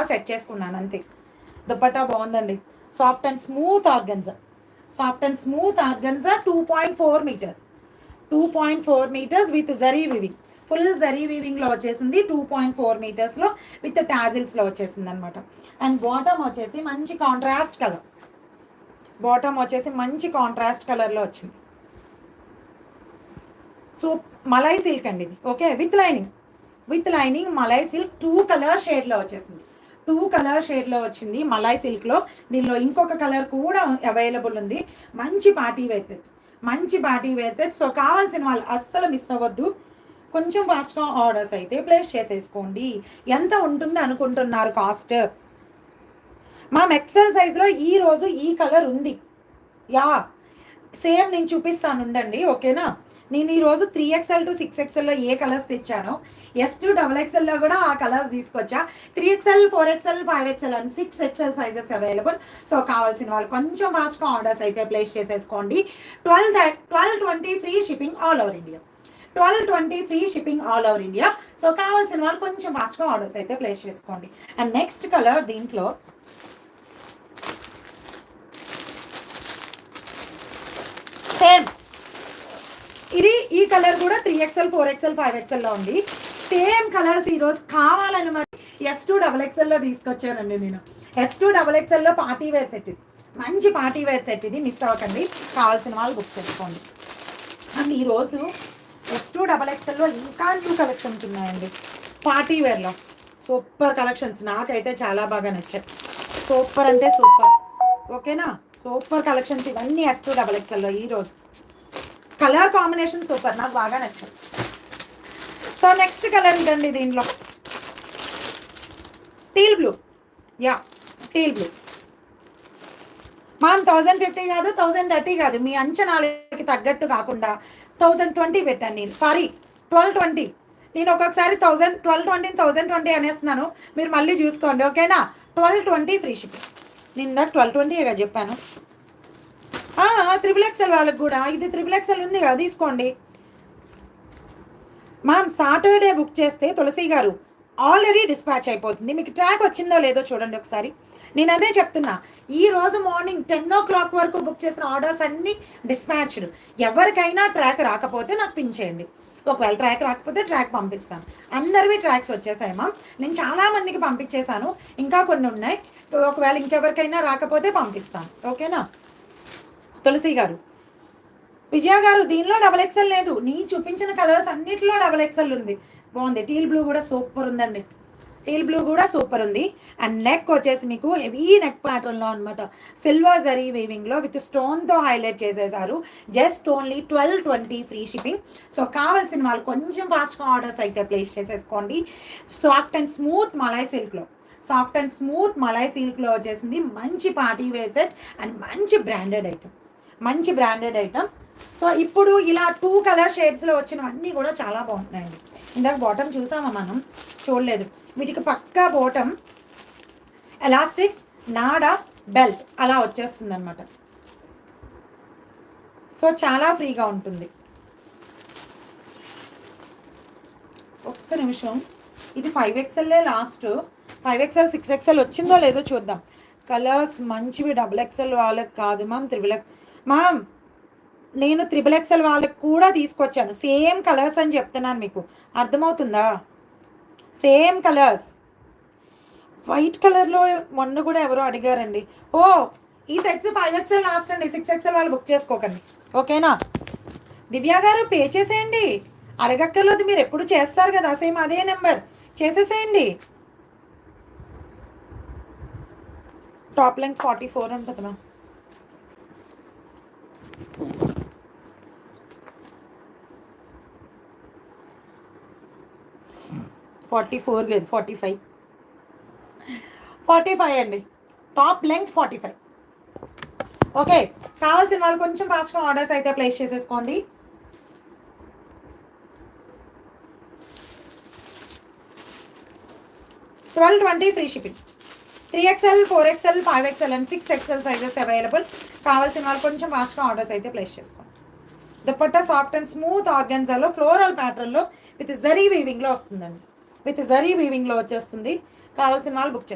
Set చేసుకున్నాను అంతే. దుపట్టా బాగుందండి, soft and smooth organza, soft and smooth organza 2.4 metres, 2.4 metres with zari weaving, full zari వివింగ్లో వచ్చేసింది. 2.4 మీటర్స్లో విత్ టాజిల్స్లో వచ్చేసింది అనమాట. అండ్ బాటమ్ వచ్చేసి మంచి కాంట్రాస్ట్ కలర్, బాటమ్ వచ్చేసి మంచి కాంట్రాస్ట్ కలర్లో వచ్చింది. సో మలై సిల్క్ అండి ఇది. Okay, with lining, with lining malai silk 2 colour షేడ్లో వచ్చేసింది, 2 కలర్ షేడ్లో వచ్చింది మలై సిల్క్లో. దీనిలో ఇంకొక కలర్ కూడా అవైలబుల్ ఉంది. మంచి పార్టీ వేర్ సెట్, మంచి పార్టీ వేర్ సెట్. సో కావాల్సిన వాళ్ళు అస్సలు మిస్ అవ్వద్దు. కొంచెం ఫాస్ట్గా ఆర్డర్స్ అయితే ప్లేస్ చేసేసుకోండి. ఎంత ఉంటుంది అనుకుంటున్నారు కాస్ట్? మా ఎక్సెల్ సైజ్లో ఈరోజు ఈ కలర్ ఉంది. యా, సేమ్ నేను చూపిస్తాను ఉండండి. ఓకేనా, నేను ఈరోజు 3XL to 6XLలో ఏ కలర్స్ తెచ్చానో S to XXLలో కూడా ఆ కలర్స్ తీసుకొచ్చా. 3XL, 4XL, 5XL and 6XL sizes available. So కావాల్సిన వాళ్ళు కొంచెం ఫాస్ట్గా ఆర్డర్స్ అయితే ప్లేస్ చేసేసుకోండి. 1220 free shipping all over India, 1220 free shipping all over India. So కావాల్సిన వాళ్ళు కొంచెం ఫాస్ట్గా ఆర్డర్స్ అయితే ప్లేస్ చేసుకోండి. అండ్ నెక్స్ట్ కలర్ దీంట్లో సేమ్, ఇది ఈ కలర్ కూడా 3XL, 4XL, 5XLలో ఉంది. సేమ్ కలర్స్ ఈరోజు కావాలని మరి S to XXLలో తీసుకొచ్చానండి నేను. S to XXLలో పార్టీ వేర్ సెట్, ఇది మంచి పార్టీ వేర్ సెట్, ఇది మిస్ అవ్వకండి. కావాల్సిన వాళ్ళు బుక్ చేసుకోండి. అండ్ ఈరోజు S to XXLలో ఇంకా న్యూ కలెక్షన్స్ ఉన్నాయండి పార్టీ వేర్లో. సూపర్ కలెక్షన్స్, నాకైతే చాలా బాగా నచ్చాయి. సూపర్ అంటే సూపర్. ఓకేనా, సూపర్ కలెక్షన్స్ ఇవన్నీ S to XXLలో ఈరోజు. కలర్ కాంబినేషన్ సూపర్, నాకు బాగా నచ్చింది. సో నెక్స్ట్ కలర్ ఇదండి, దీంట్లో teal blue. Yeah, teal blue. మనం 1050 కాదు, 1030 కాదు, మీ అంచనాలకి తగ్గట్టు కాకుండా 1020 పెట్టాను నేను. సారీ, 1220. నేను ఒక్కొక్కసారి 1220 1020 అనేస్తున్నాను, మీరు మళ్ళీ చూసుకోండి. ఓకేనా, 1220 ఫ్రీ షిప్పింగ్. నేను ఇందాక 1220గా చెప్పాను. XXL వాళ్ళకి కూడా ఇది XXL ఉంది కదా, తీసుకోండి. మ్యామ్ సాటర్డే బుక్ చేస్తే తులసి గారు ఆల్రెడీ డిస్పాచ్ అయిపోతుంది. మీకు ట్రాక్ వచ్చిందో లేదో చూడండి ఒకసారి. నేను అదే చెప్తున్నా, ఈ రోజు మార్నింగ్ 10 o'clock వరకు బుక్ చేసిన ఆర్డర్స్ అన్నీ డిస్పాచ్డ్. ఎవరికైనా ట్రాక్ రాకపోతే నాకు పిన్ చేయండి. ఒకవేళ ట్రాక్ రాకపోతే ట్రాక్ పంపిస్తాను. అందరివి ట్రాక్స్ వచ్చేసాయి మ్యామ్, నేను చాలామందికి పంపించేశాను, ఇంకా కొన్ని ఉన్నాయి. ఒకవేళ ఇంకెవరికైనా రాకపోతే పంపిస్తాను. ఓకేనా తులసి గారు. విజయ గారు, దీనిలో XXL లేదు, నీ చూపించిన కలర్స్ అన్నిటిలో XXL ఉంది. బాగుంది. టీల్ బ్లూ కూడా సూపర్ ఉందండి, టీల్ బ్లూ కూడా సూపర్ ఉంది. అండ్ నెక్ వచ్చేసి మీకు హెవీ నెక్ ప్యాటర్న్లో అనమాట, సిల్వర్ జరీ వీవింగ్లో విత్ స్టోన్తో హైలైట్ చేసేసారు. Just only 1220 free shipping. So కావాల్సిన వాళ్ళు కొంచెం ఫాస్ట్గా ఆర్డర్స్ అయితే ప్లేస్ చేసేసుకోండి. సాఫ్ట్ అండ్ స్మూత్ మలై సిల్క్లో, సాఫ్ట్ అండ్ స్మూత్ మలై సిల్క్లో వచ్చేసింది. మంచి పార్టీ వేర్ సెట్ అండ్ మంచి బ్రాండెడ్ ఐటమ్, మంచి బ్రాండెడ్ ఐటమ్. సో ఇప్పుడు ఇలా 2 కలర్ షేడ్స్లో వచ్చినవన్నీ కూడా చాలా బాగుంటున్నాయండి. ఇందాక బాటమ్ చూసామా మనం? చూడలేదు. వీటికి పక్కా బాటమ్ ఎలాస్టిక్ నాడా బెల్ట్ అలా వచ్చేస్తుంది అనమాట. సో చాలా ఫ్రీగా ఉంటుంది. ఒక్క నిమిషం, ఇది 5XL లాస్ట్, 5XL 6XL వచ్చిందో లేదో చూద్దాం. కలర్స్ మంచివి. XXL వాళ్ళకి కాదు మ్యామ్, మ్యామ్ నేను XXL వాళ్ళకి కూడా తీసుకొచ్చాను. సేమ్ కలర్స్ అని చెప్తున్నాను, మీకు అర్థమవుతుందా? Same colours. వైట్ కలర్లో మొన్న కూడా ఎవరో అడిగారండి. ఓ ఈ సెట్స్ 5XL లాస్ట్ అండి, 6XL వాళ్ళు బుక్ చేసుకోకండి. ఓకేనా దివ్య గారు, పే చేసేయండి, అడగక్కర్లేదు. మీరు ఎప్పుడు చేస్తారు కదా, సేమ్ అదే నెంబర్ చేసేసేయండి. టాప్ లెంగ్త్ 44 ఉంటుంది మ్యామ్. కాదు 45 అండి. Top length 45. ఓకే, కావాల్సిన వాళ్ళు కొంచెం ఫాస్ట్గా ఆర్డర్స్ అయితే ప్లేస్ చేసేసుకోండి. $1220 free shipping. 3XL, 4XL, 5XL and 6XL sizes available. కావాల్సిన వాళ్ళు కొంచెం ఫాస్ట్గా ఆర్డర్స్ అయితే ప్లేస్ చేసుకోండి. దుపట్టా సాఫ్ట్ అండ్ స్మూత్ ఆర్గన్జాలో ఫ్లోరల్ ప్యాటర్న్లో విత్ జరీ వీవింగ్లో వస్తుందండి, విత్ జరీ వీవింగ్లో వచ్చేస్తుంది. కావాల్సిన వాళ్ళు బుక్ చేసుకోండి.